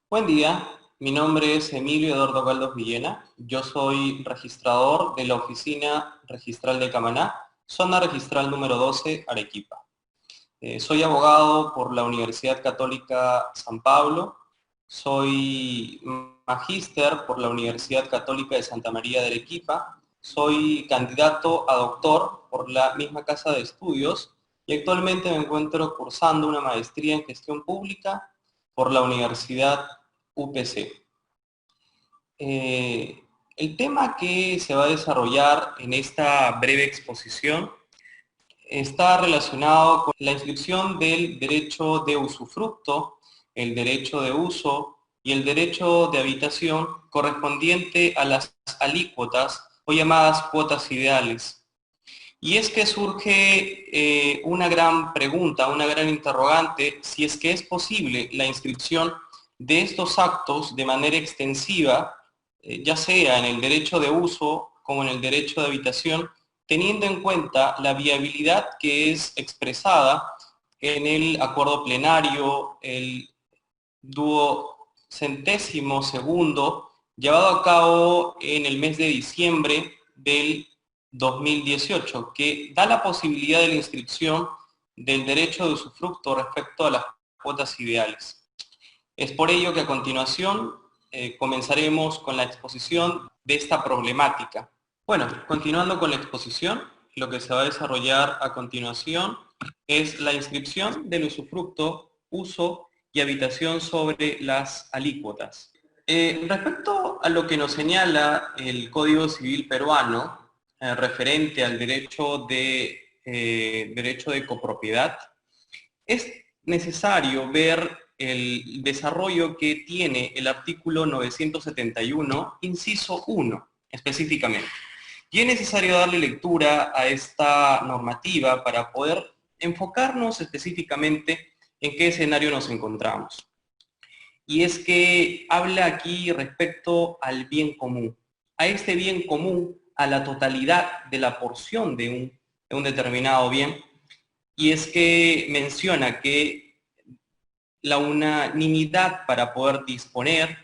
Buen día, mi nombre es Emilio Eduardo Caldos Villena. Yo soy registrador de la Oficina Registral de Camaná, zona registral número 12, Arequipa. Soy abogado por la Universidad Católica San Pablo, soy magíster por la Universidad Católica de Santa María de Arequipa, soy candidato a doctor por la misma casa de estudios y actualmente me encuentro cursando una maestría en gestión pública por la Universidad UPC. El tema que se va a desarrollar en esta breve exposición está relacionado con la inscripción del derecho de usufructo, el derecho de uso y el derecho de habitación correspondiente a las alícuotas o llamadas cuotas ideales. Y es que surge una gran pregunta, una gran interrogante, si es que es posible la inscripción de estos actos de manera extensiva, ya sea en el derecho de uso como en el derecho de habitación, teniendo en cuenta la viabilidad que es expresada en el acuerdo plenario, el duocentésimo segundo, llevado a cabo en el mes de diciembre del 2018, que da la posibilidad de la inscripción del derecho de usufructo respecto a las cuotas ideales. Es por ello que a continuación comenzaremos con la exposición de esta problemática. Bueno, continuando con la exposición, lo que se va a desarrollar a continuación es la inscripción del usufructo, uso y habitación sobre las alícuotas. Respecto a lo que nos señala el Código Civil peruano referente al derecho de copropiedad, es necesario ver el desarrollo que tiene el artículo 971, inciso 1, específicamente. Y es necesario darle lectura a esta normativa para poder enfocarnos específicamente en qué escenario nos encontramos. Y es que habla aquí respecto al bien común, a este bien común, a la totalidad de la porción de un determinado bien, y es que menciona que la unanimidad para poder disponer,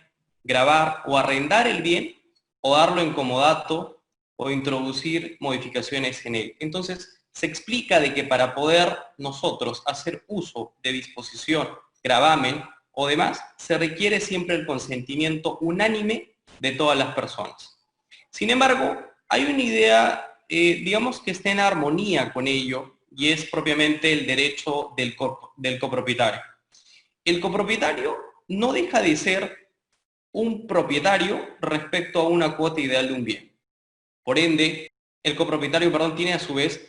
grabar o arrendar el bien, o darlo en comodato, o introducir modificaciones en él. Entonces, se explica de que para poder nosotros hacer uso de disposición, gravamen o demás, se requiere siempre el consentimiento unánime de todas las personas. Sin embargo, hay una idea, digamos que está en armonía con ello, y es propiamente el derecho del copropietario. El copropietario no deja de ser un propietario respecto a una cuota ideal de un bien. Por ende, el copropietario, tiene a su vez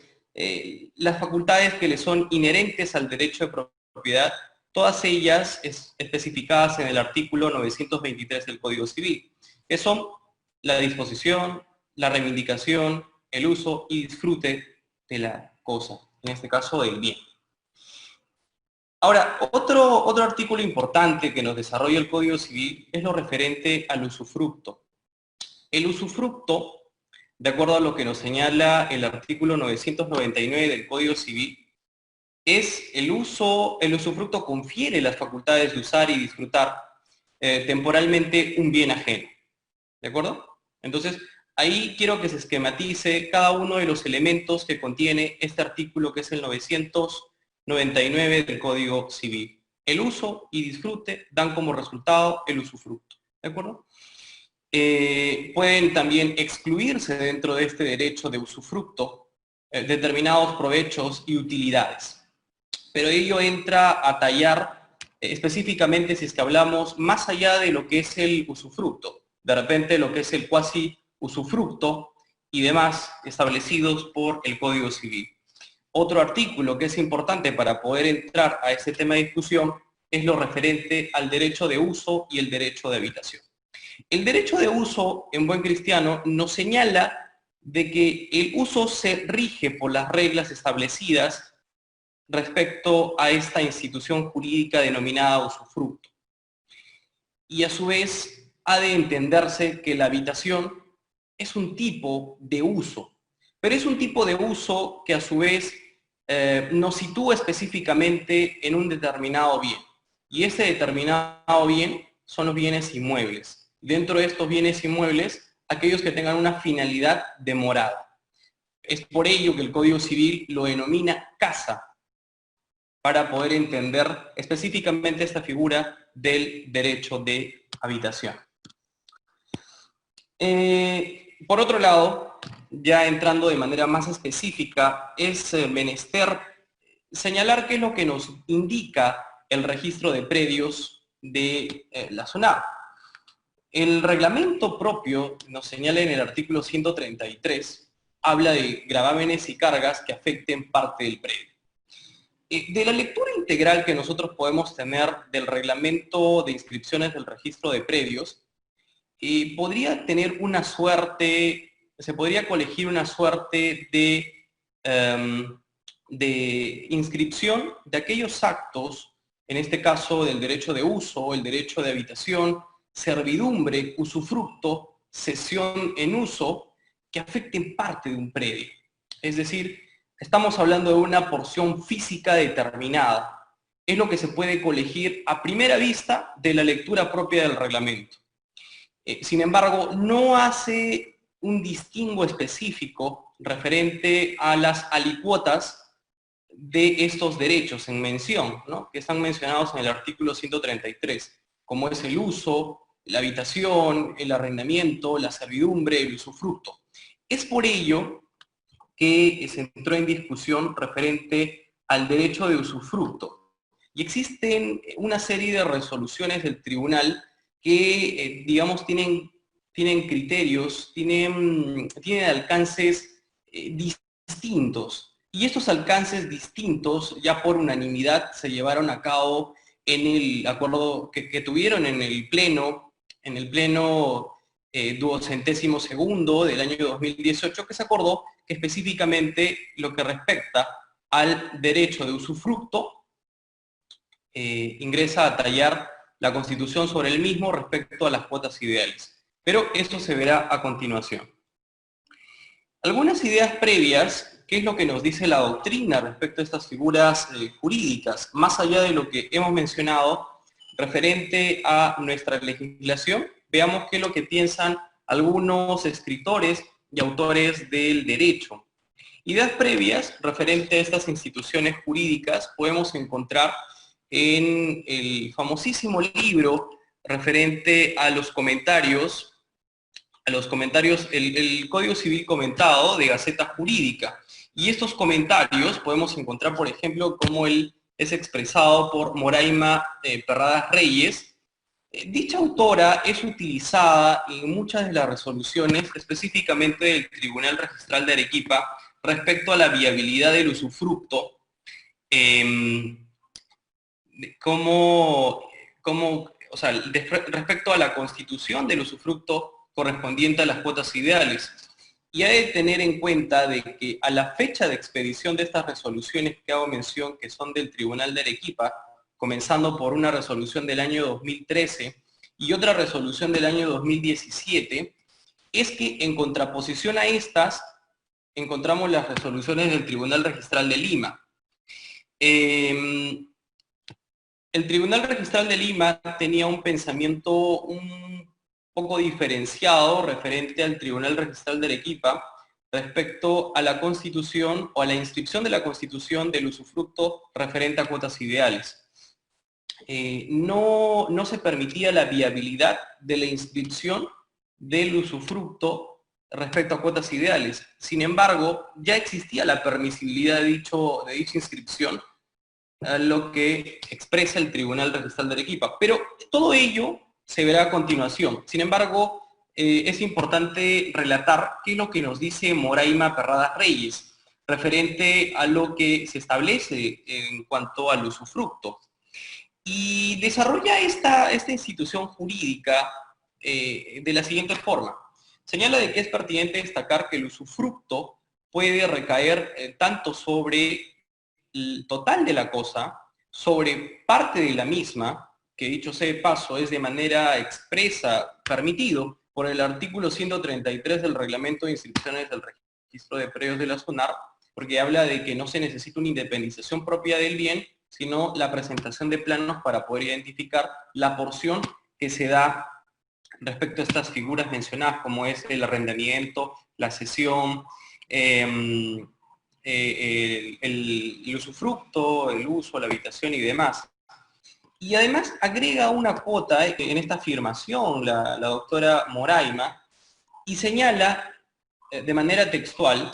las facultades que le son inherentes al derecho de propiedad, todas ellas especificadas en el artículo 923 del Código Civil, que son la disposición, la reivindicación, el uso y disfrute de la cosa, en este caso del bien. Ahora, otro artículo importante que nos desarrolla el Código Civil es lo referente al usufructo. El usufructo, de acuerdo a lo que nos señala el artículo 999 del Código Civil, es el usufructo confiere las facultades de usar y disfrutar temporalmente un bien ajeno. ¿De acuerdo? Entonces, ahí quiero que se esquematice cada uno de los elementos que contiene este artículo, que es el 999 del Código Civil. El uso y disfrute dan como resultado el usufructo. ¿De acuerdo? Pueden también excluirse dentro de este derecho de usufructo determinados provechos y utilidades. Pero ello entra a tallar específicamente si es que hablamos más allá de lo que es el usufructo, de repente lo que es el cuasi usufructo y demás establecidos por el Código Civil. Otro artículo que es importante para poder entrar a este tema de discusión es lo referente al derecho de uso y el derecho de habitación. El derecho de uso, en buen cristiano, nos señala de que el uso se rige por las reglas establecidas respecto a esta institución jurídica denominada usufructo. Y a su vez ha de entenderse que la habitación es un tipo de uso, pero es un tipo de uso que a su vez nos sitúa específicamente en un determinado bien. Y ese determinado bien son los bienes inmuebles. Dentro de estos bienes inmuebles, aquellos que tengan una finalidad de morada. Es por ello que el Código Civil lo denomina casa, para poder entender específicamente esta figura del derecho de habitación. Por otro lado, ya entrando de manera más específica, es menester señalar qué es lo que nos indica el registro de predios de la SUNAR. El reglamento propio nos señala en el artículo 133, habla de gravámenes y cargas que afecten parte del predio. De la lectura integral que nosotros podemos tener del reglamento de inscripciones del registro de predios, podría tener una suerte, se podría colegir una suerte de inscripción de aquellos actos, en este caso del derecho de uso, el derecho de habitación, servidumbre, usufructo, cesión en uso, que afecten parte de un predio. Es decir, estamos hablando de una porción física determinada. Es lo que se puede colegir a primera vista de la lectura propia del reglamento. Sin embargo, no hace un distingo específico referente a las alicuotas de estos derechos en mención, ¿no?, que están mencionados en el artículo 133, como es el uso, la habitación, el arrendamiento, la servidumbre, el usufructo. Es por ello que se entró en discusión referente al derecho de usufructo. Y existen una serie de resoluciones del tribunal que, digamos, tienen criterios, tienen alcances distintos. Y estos alcances distintos, ya por unanimidad, se llevaron a cabo en el acuerdo que tuvieron en el pleno duocentésimo segundo del año 2018, que se acordó que específicamente lo que respecta al derecho de usufructo ingresa a tallar la Constitución sobre el mismo respecto a las cuotas ideales. Pero esto se verá a continuación. Algunas ideas previas, ¿qué es lo que nos dice la doctrina respecto a estas figuras jurídicas? Más allá de lo que hemos mencionado referente a nuestra legislación, veamos qué es lo que piensan algunos escritores y autores del derecho. Ideas previas referente a estas instituciones jurídicas podemos encontrar en el famosísimo libro referente a los comentarios, el Código Civil comentado de Gaceta Jurídica. Y estos comentarios podemos encontrar, por ejemplo, como él es expresado por Moraima Perradas Reyes. Dicha autora es utilizada en muchas de las resoluciones, específicamente del Tribunal Registral de Arequipa, respecto a la viabilidad del usufructo, respecto a la constitución del usufructo correspondiente a las cuotas ideales. Y hay de tener en cuenta de que a la fecha de expedición de estas resoluciones que hago mención, que son del Tribunal de Arequipa, comenzando por una resolución del año 2013 y otra resolución del año 2017, es que en contraposición a estas, encontramos las resoluciones del Tribunal Registral de Lima. El Tribunal Registral de Lima tenía un pensamiento un poco diferenciado referente al Tribunal Registral de Arequipa respecto a la Constitución o a la inscripción de la Constitución del usufructo referente a cuotas ideales. No se permitía la viabilidad de la inscripción del usufructo respecto a cuotas ideales. Sin embargo, ya existía la permisibilidad de dicha inscripción, lo que expresa el Tribunal Registral de Arequipa. Pero todo ello se verá a continuación. Sin embargo, es importante relatar qué es lo que nos dice Moraima Perradas Reyes, referente a lo que se establece en cuanto al usufructo. Y desarrolla esta institución jurídica de la siguiente forma. Señala de que es pertinente destacar que el usufructo puede recaer tanto sobre el total de la cosa, sobre parte de la misma, que dicho sea de paso es de manera expresa permitido por el artículo 133 del Reglamento de Inscripciones del Registro de Predios de la SUNAR, porque habla de que no se necesita una independización propia del bien, sino la presentación de planos para poder identificar la porción que se da respecto a estas figuras mencionadas, como es el arrendamiento, la cesión, el usufructo, el uso, la habitación y demás. Y además agrega una cuota en esta afirmación la doctora Moraima y señala de manera textual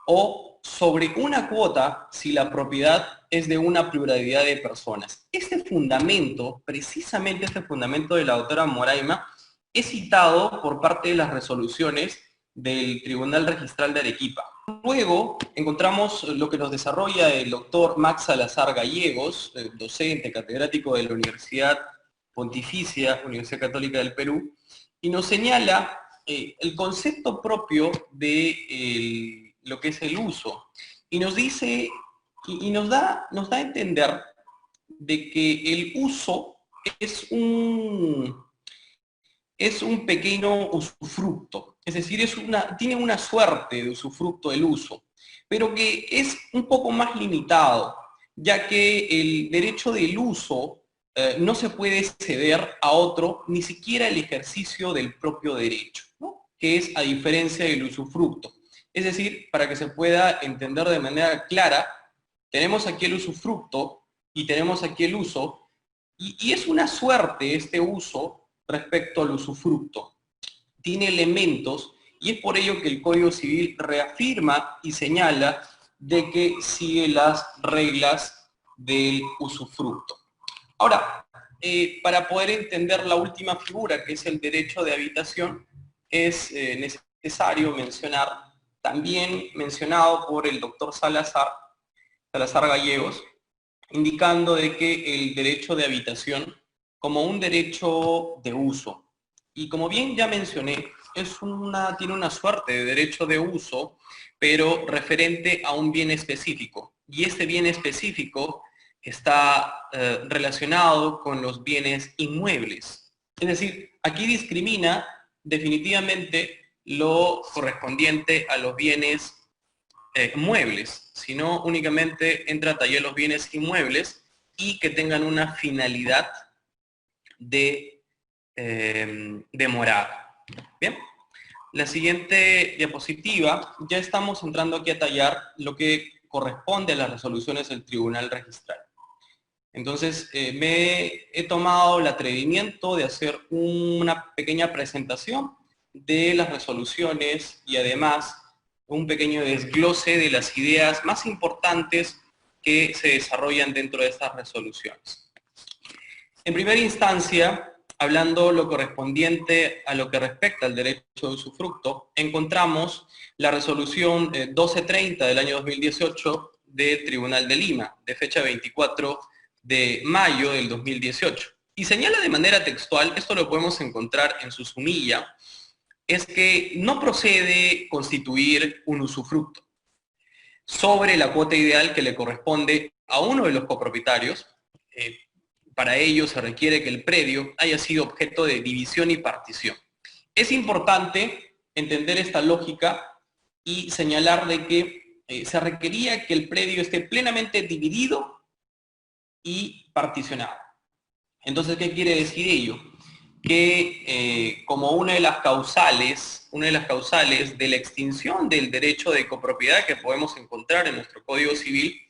o sobre una cuota si la propiedad es de una pluralidad de personas. Este fundamento, precisamente este fundamento de la doctora Moraima, es citado por parte de las resoluciones del Tribunal Registral de Arequipa. Luego encontramos lo que nos desarrolla el doctor Max Salazar Gallegos, docente, catedrático de la Universidad Pontificia, Universidad Católica del Perú, y nos señala el concepto propio de lo que es el uso. Y nos dice, y nos da a entender de que el uso es un pequeño usufructo, es decir, tiene una suerte de usufructo del uso, pero que es un poco más limitado, ya que el derecho del uso no se puede ceder a otro, ni siquiera el ejercicio del propio derecho, ¿no? Que es a diferencia del usufructo. Es decir, para que se pueda entender de manera clara, tenemos aquí el usufructo y tenemos aquí el uso, y es una suerte este uso respecto al usufructo. Tiene elementos y es por ello que el Código Civil reafirma y señala de que sigue las reglas del usufructo. Ahora, para poder entender la última figura, que es el derecho de habitación, es necesario mencionar, también mencionado por el doctor Salazar Gallegos, indicando de que el derecho de habitación como un derecho de uso. Y como bien ya mencioné, tiene una suerte de derecho de uso, pero referente a un bien específico. Y este bien específico está relacionado con los bienes inmuebles. Es decir, aquí discrimina definitivamente lo correspondiente a los bienes muebles, sino únicamente entra a tallar los bienes inmuebles y que tengan una finalidad de morada. Bien, la siguiente diapositiva, ya estamos entrando aquí a tallar lo que corresponde a las resoluciones del Tribunal Registral. Entonces, me he tomado el atrevimiento de hacer una pequeña presentación de las resoluciones y además un pequeño desglose de las ideas más importantes que se desarrollan dentro de estas resoluciones. En primera instancia, hablando lo correspondiente a lo que respecta al derecho de usufructo, encontramos la resolución 1230 del año 2018 del Tribunal de Lima, de fecha 24 de mayo del 2018. Y señala de manera textual, esto lo podemos encontrar en su sumilla, es que no procede constituir un usufructo sobre la cuota ideal que le corresponde a uno de los copropietarios. Para ello se requiere que el predio haya sido objeto de división y partición. Es importante entender esta lógica y señalar de que se requería que el predio esté plenamente dividido y particionado. Entonces, ¿qué quiere decir ello? Que como una de las causales de la extinción del derecho de copropiedad que podemos encontrar en nuestro Código Civil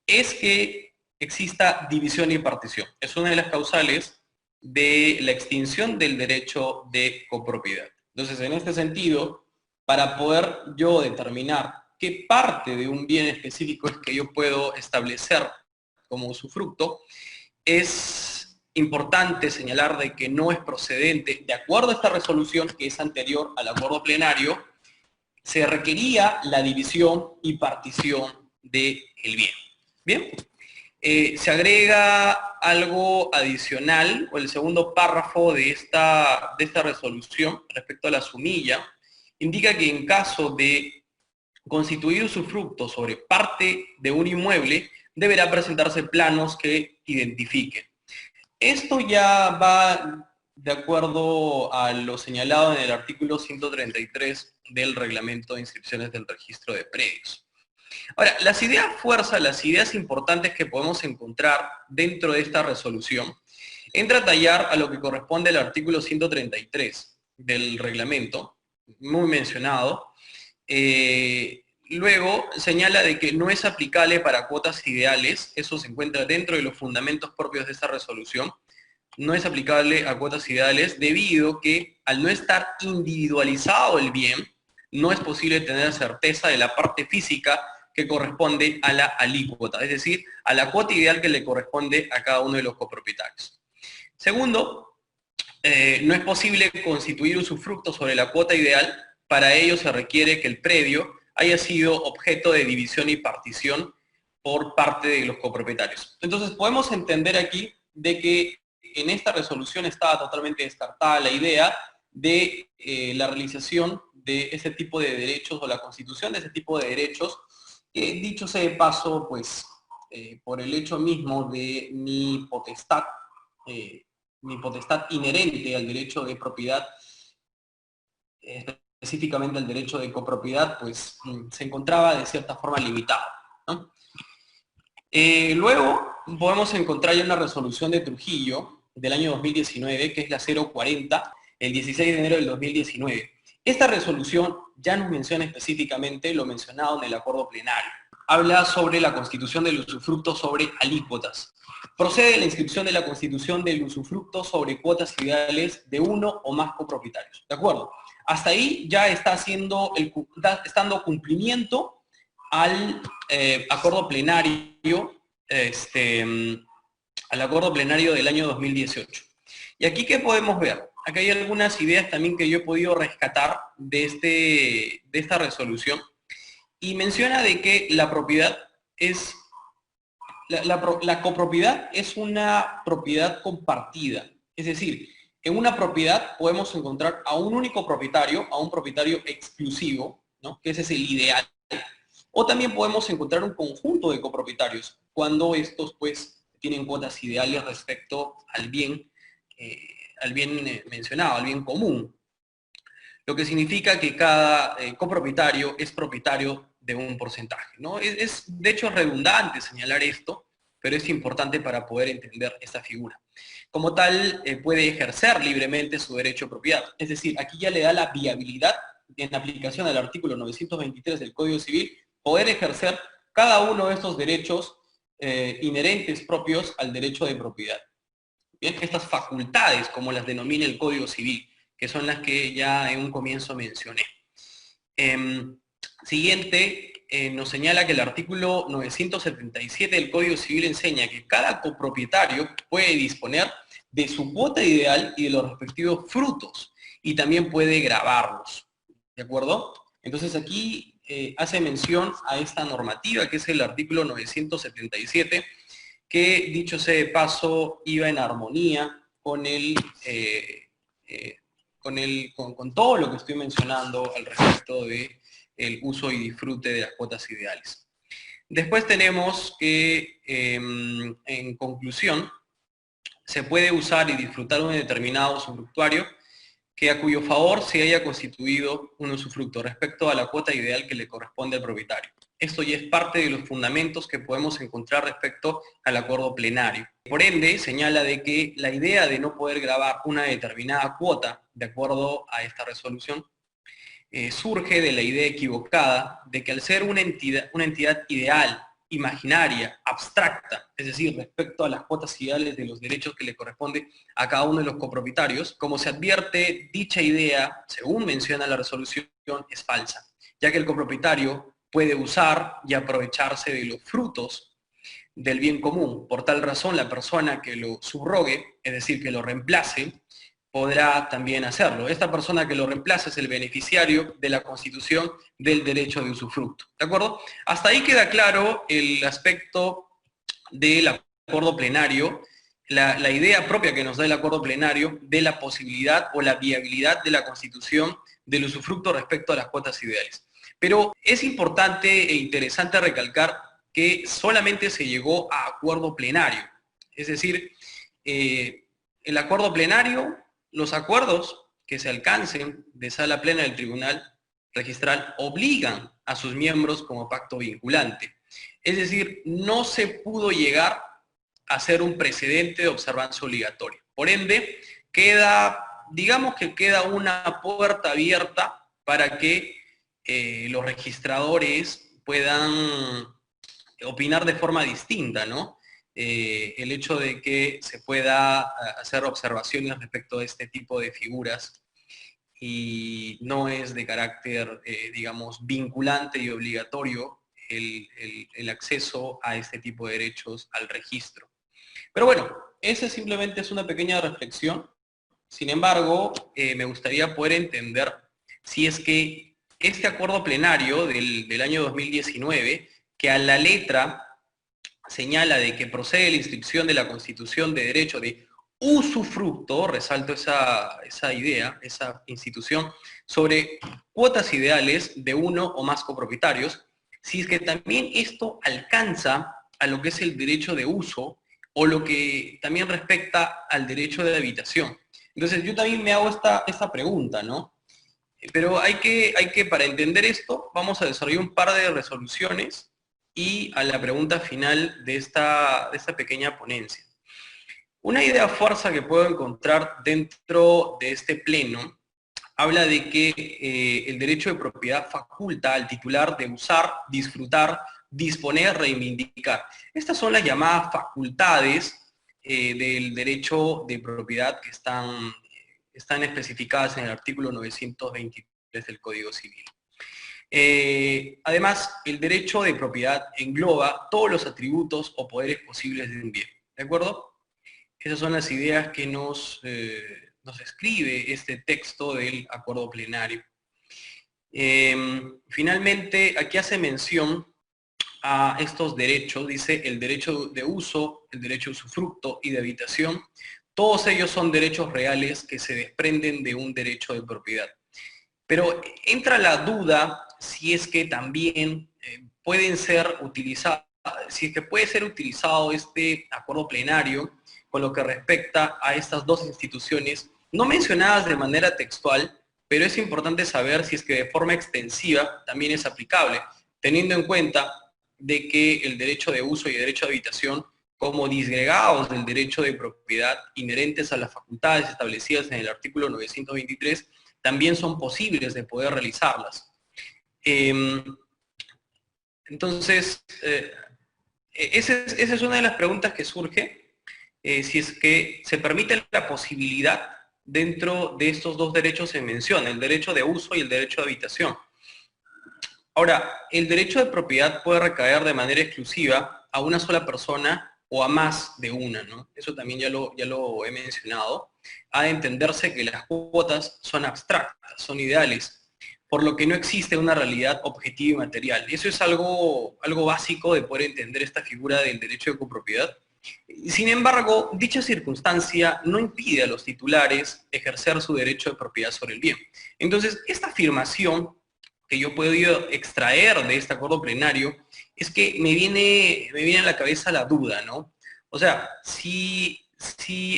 es que exista división y partición. Es una de las causales de la extinción del derecho de copropiedad. Entonces, en este sentido, para poder yo determinar qué parte de un bien específico es que yo puedo establecer como usufructo, es importante señalar de que no es procedente, de acuerdo a esta resolución que es anterior al acuerdo plenario, se requería la división y partición del bien. Bien, se agrega algo adicional, o el segundo párrafo de esta resolución respecto a la sumilla, indica que en caso de constituir usufructo sobre parte de un inmueble, deberá presentarse planos que identifiquen. Esto ya va de acuerdo a lo señalado en el artículo 133 del Reglamento de Inscripciones del Registro de Predios. Ahora, las ideas fuerza, las ideas importantes que podemos encontrar dentro de esta resolución, entra a tallar a lo que corresponde al artículo 133 del reglamento, muy mencionado. Luego señala de que no es aplicable para cuotas ideales, eso se encuentra dentro de los fundamentos propios de esta resolución, no es aplicable a cuotas ideales debido que al no estar individualizado el bien, no es posible tener certeza de la parte física que corresponde a la alícuota, es decir, a la cuota ideal que le corresponde a cada uno de los copropietarios. Segundo, no es posible constituir usufructo sobre la cuota ideal, para ello se requiere que el predio haya sido objeto de división y partición por parte de los copropietarios. Entonces podemos entender aquí de que en esta resolución estaba totalmente descartada la idea de la realización de ese tipo de derechos o la constitución de ese tipo de derechos, que dicho sea de paso, pues por el hecho mismo de mi potestad inherente al derecho de propiedad, específicamente al derecho de copropiedad, pues se encontraba de cierta forma limitado, ¿no? Luego podemos encontrar ya una resolución de Trujillo del año 2019, que es la 040, el 16 de enero del 2019. Esta resolución ya nos menciona específicamente lo mencionado en el acuerdo plenario. Habla sobre la constitución del usufructo sobre alícuotas. Procede la inscripción de la constitución del usufructo sobre cuotas ideales de uno o más copropietarios. ¿De acuerdo? Hasta ahí ya está dando cumplimiento al acuerdo plenario, al acuerdo plenario del año 2018. Y aquí, ¿qué podemos ver? Acá hay algunas ideas también que yo he podido rescatar de esta resolución, y menciona de que la propiedad es, la copropiedad es una propiedad compartida, es decir, en una propiedad podemos encontrar a un único propietario, a un propietario exclusivo, ¿no? Que ese es el ideal. O también podemos encontrar un conjunto de copropietarios, cuando estos pues tienen cuotas ideales respecto al bien mencionado, al bien común. Lo que significa que cada copropietario es propietario de un porcentaje, ¿no? De hecho redundante señalar esto, pero es importante para poder entender esta figura. Como tal, puede ejercer libremente su derecho de propiedad. Es decir, aquí ya le da la viabilidad, en aplicación al artículo 923 del Código Civil, poder ejercer cada uno de estos derechos inherentes propios al derecho de propiedad. Bien, estas facultades, como las denomina el Código Civil, que son las que ya en un comienzo mencioné. Siguiente, nos señala que el artículo 977 del Código Civil enseña que cada copropietario puede disponer de su cuota ideal y de los respectivos frutos, y también puede gravarlos. ¿De acuerdo? Entonces aquí hace mención a esta normativa, que es el artículo 977, que dicho sea de paso iba en armonía con con todo lo que estoy mencionando al respecto de el uso y disfrute de las cuotas ideales. Después tenemos que, en conclusión, se puede usar y disfrutar un determinado usufructuario que a cuyo favor se haya constituido un usufructo respecto a la cuota ideal que le corresponde al propietario. Esto ya es parte de los fundamentos que podemos encontrar respecto al acuerdo plenario. Por ende, señala de que la idea de no poder gravar una determinada cuota, de acuerdo a esta resolución, surge de la idea equivocada de que al ser una entidad ideal, imaginaria, abstracta, es decir, respecto a las cuotas ideales de los derechos que le corresponde a cada uno de los copropietarios, como se advierte, dicha idea, según menciona la resolución, es falsa, ya que el copropietario puede usar y aprovecharse de los frutos del bien común. Por tal razón, la persona que lo subrogue, es decir, que lo reemplace, podrá también hacerlo. Esta persona que lo reemplaza es el beneficiario de la constitución del derecho de usufructo. ¿De acuerdo? Hasta ahí queda claro el aspecto del acuerdo plenario, la idea propia que nos da el acuerdo plenario de la posibilidad o la viabilidad de la constitución del usufructo respecto a las cuotas ideales. Pero es importante e interesante recalcar que solamente se llegó a acuerdo plenario. Es decir, el acuerdo plenario, los acuerdos que se alcancen de sala plena del Tribunal Registral obligan a sus miembros como pacto vinculante. Es decir, no se pudo llegar a ser un precedente de observancia obligatoria. Por ende, digamos que queda una puerta abierta para que los registradores puedan opinar de forma distinta, ¿no? El hecho de que se pueda hacer observaciones respecto a este tipo de figuras y no es de carácter, digamos, vinculante y obligatorio el acceso a este tipo de derechos al registro. Pero bueno, esa simplemente es una pequeña reflexión. Sin embargo, me gustaría poder entender si es que este acuerdo plenario del año 2019, que a la letra señala de que procede la inscripción de la Constitución de derecho de usufructo, resalto esa idea, esa institución, sobre cuotas ideales de uno o más copropietarios, si es que también esto alcanza a lo que es el derecho de uso o lo que también respecta al derecho de habitación. Entonces yo también me hago esta pregunta, ¿no? Pero para entender esto, vamos a desarrollar un par de resoluciones y a la pregunta final de esta pequeña ponencia. Una idea fuerza que puedo encontrar dentro de este pleno habla de que el derecho de propiedad faculta al titular de usar, disfrutar, disponer, reivindicar. Estas son las llamadas facultades del derecho de propiedad que están especificadas en el artículo 923 del Código Civil. Además, el derecho de propiedad engloba todos los atributos o poderes posibles de un bien. ¿De acuerdo? Esas son las ideas que nos escribe este texto del acuerdo plenario. Finalmente, aquí hace mención a estos derechos, dice el derecho de uso, el derecho de usufructo y de habitación. Todos ellos son derechos reales que se desprenden de un derecho de propiedad. Pero entra la duda si es que también pueden ser utilizados, si es que puede ser utilizado este acuerdo plenario con lo que respecta a estas dos instituciones, no mencionadas de manera textual, pero es importante saber si es que de forma extensiva también es aplicable, teniendo en cuenta de que el derecho de uso y el derecho de habitación, como disgregados del derecho de propiedad inherentes a las facultades establecidas en el artículo 923, también son posibles de poder realizarlas. Entonces, esa es una de las preguntas que surge, si es que se permite la posibilidad dentro de estos dos derechos en mención, el derecho de uso y el derecho de habitación. Ahora, el derecho de propiedad puede recaer de manera exclusiva a una sola persona o a más de una, ¿no? Eso también ya lo he mencionado. Ha de entenderse que las cuotas son abstractas, son ideales, por lo que no existe una realidad objetiva y material. Eso es algo básico de poder entender esta figura del derecho de copropiedad. Sin embargo, dicha circunstancia no impide a los titulares ejercer su derecho de propiedad sobre el bien. Entonces, esta afirmación que yo puedo extraer de este acuerdo plenario es que me viene a la cabeza la duda, ¿no? O sea, si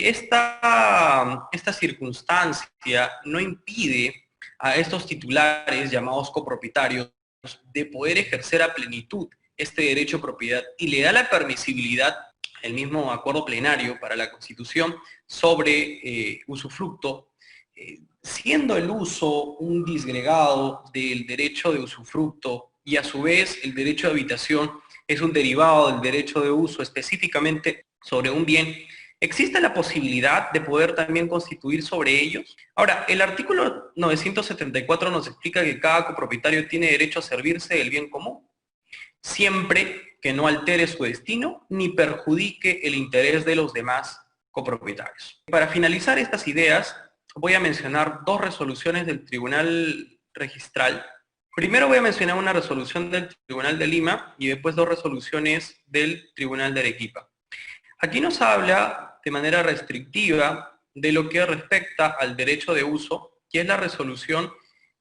esta circunstancia no impide a estos titulares llamados copropietarios de poder ejercer a plenitud este derecho de propiedad y le da la permisibilidad, el mismo acuerdo plenario para la Constitución, sobre usufructo, siendo el uso un disgregado del derecho de usufructo y a su vez el derecho de habitación es un derivado del derecho de uso específicamente sobre un bien, ¿existe la posibilidad de poder también constituir sobre ellos? Ahora, el artículo 974 nos explica que cada copropietario tiene derecho a servirse del bien común, siempre que no altere su destino ni perjudique el interés de los demás copropietarios. Para finalizar estas ideas, voy a mencionar dos resoluciones del Tribunal Registral. Primero voy a mencionar una resolución del Tribunal de Lima y después dos resoluciones del Tribunal de Arequipa. Aquí nos habla de manera restrictiva de lo que respecta al derecho de uso, que es la resolución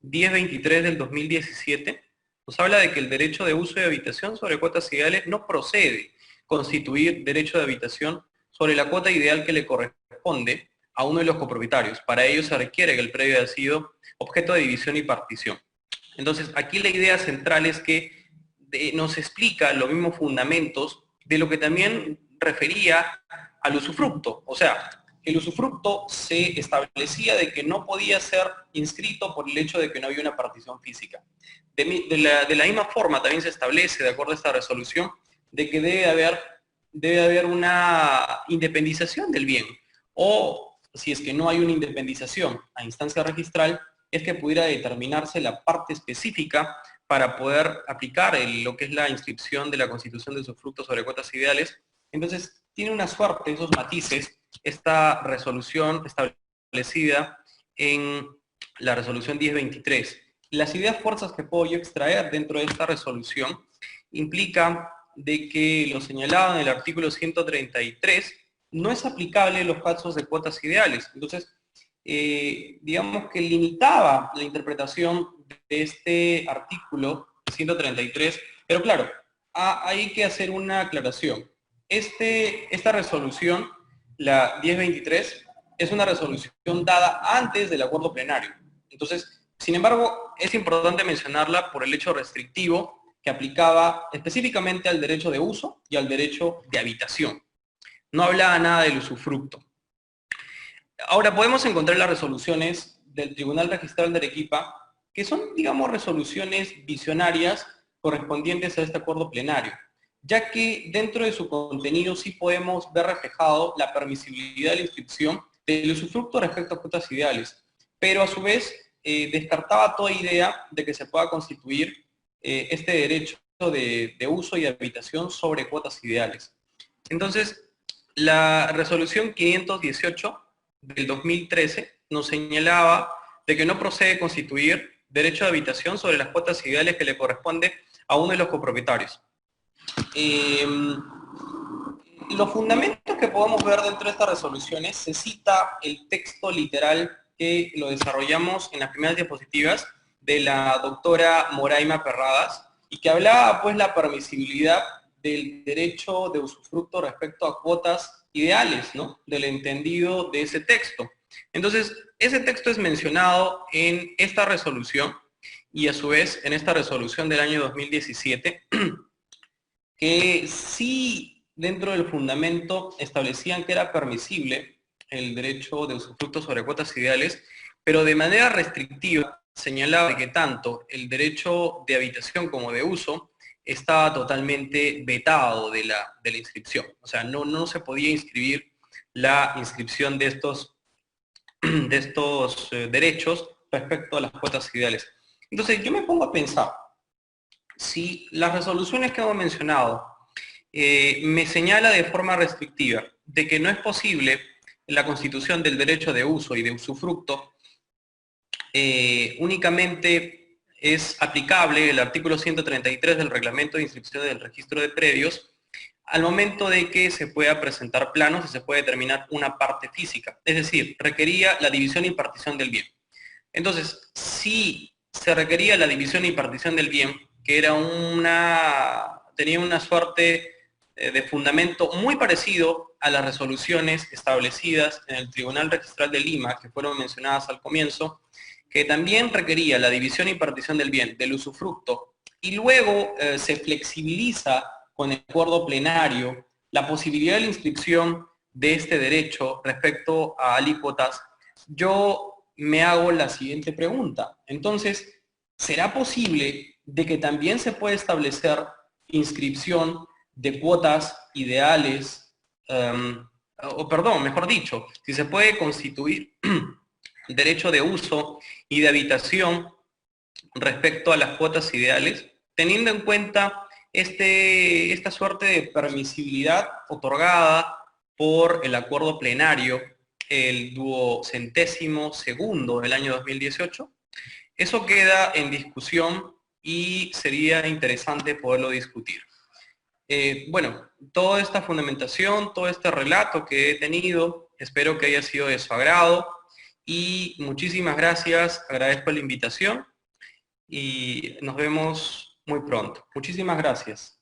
1023 del 2017. Nos habla de que el derecho de uso y habitación sobre cuotas ideales no procede constituir derecho de habitación sobre la cuota ideal que le corresponde a uno de los copropietarios. Para ello se requiere que el predio haya sido objeto de división y partición. Entonces, aquí la idea central es que nos explica los mismos fundamentos de lo que también refería al usufructo. O sea, el usufructo se establecía de que no podía ser inscrito por el hecho de que no había una partición física. De la misma forma también se establece, de acuerdo a esta resolución, de que debe haber una independización del bien, o si es que no hay una independización a instancia registral, es que pudiera determinarse la parte específica para poder aplicar lo que es la inscripción de la constitución de usufructo sobre cuotas ideales. Entonces, tiene una suerte, esos matices, esta resolución establecida en la resolución 1023. Las ideas fuerzas que puedo yo extraer dentro de esta resolución implica de que lo señalado en el artículo 133 no es aplicable en los casos de cuotas ideales. Entonces, digamos que limitaba la interpretación de este artículo 133, pero claro, hay que hacer una aclaración. Esta resolución, la 1023, es una resolución dada antes del acuerdo plenario. Entonces, sin embargo, es importante mencionarla por el hecho restrictivo que aplicaba específicamente al derecho de uso y al derecho de habitación. No hablaba nada del usufructo. Ahora, podemos encontrar las resoluciones del Tribunal Registral de Arequipa, que son, digamos, resoluciones visionarias correspondientes a este acuerdo plenario, ya que dentro de su contenido sí podemos ver reflejado la permisibilidad de la inscripción del usufructo respecto a cuotas ideales, pero a su vez descartaba toda idea de que se pueda constituir este derecho de uso y habitación sobre cuotas ideales. Entonces, la resolución 518 del 2013 nos señalaba de que no procede constituir derecho de habitación sobre las cuotas ideales que le corresponde a uno de los copropietarios. Los fundamentos que podemos ver dentro de estas resoluciones, se cita el texto literal que lo desarrollamos en las primeras diapositivas de la doctora Moraima Perradas, y que hablaba pues la permisibilidad del derecho de usufructo respecto a cuotas ideales, ¿no? Del entendido de ese texto. Entonces, ese texto es mencionado en esta resolución y a su vez en esta resolución del año 2017, que sí dentro del fundamento establecían que era permisible el derecho de usufructo sobre cuotas ideales, pero de manera restrictiva señalaba que tanto el derecho de habitación como de uso estaba totalmente vetado de la inscripción. O sea, no se podía inscribir la inscripción de estos derechos respecto a las cuotas ideales. Entonces, yo me pongo a pensar, si las resoluciones que hemos mencionado me señala de forma restrictiva de que no es posible la constitución del derecho de uso y de usufructo, únicamente es aplicable el artículo 133 del reglamento de inscripción del registro de predios al momento de que se pueda presentar planos y se puede determinar una parte física, es decir, requería la división y partición del bien. Entonces, si se requería la división y partición del bien, que era tenía una suerte de fundamento muy parecido a las resoluciones establecidas en el Tribunal Registral de Lima, que fueron mencionadas al comienzo, que también requería la división y partición del bien, del usufructo, y luego se flexibiliza con el acuerdo plenario la posibilidad de la inscripción de este derecho respecto a alícuotas, yo me hago la siguiente pregunta. Entonces, ¿será posible de que también se pueda establecer inscripción de cuotas ideales, mejor dicho, si se puede constituir derecho de uso y de habitación respecto a las cuotas ideales, teniendo en cuenta esta suerte de permisibilidad otorgada por el acuerdo plenario, el 252º del año 2018? Eso queda en discusión y sería interesante poderlo discutir. Bueno, toda esta fundamentación, todo este relato que he tenido, espero que haya sido de su agrado y muchísimas gracias, agradezco la invitación y nos vemos muy pronto. Muchísimas gracias.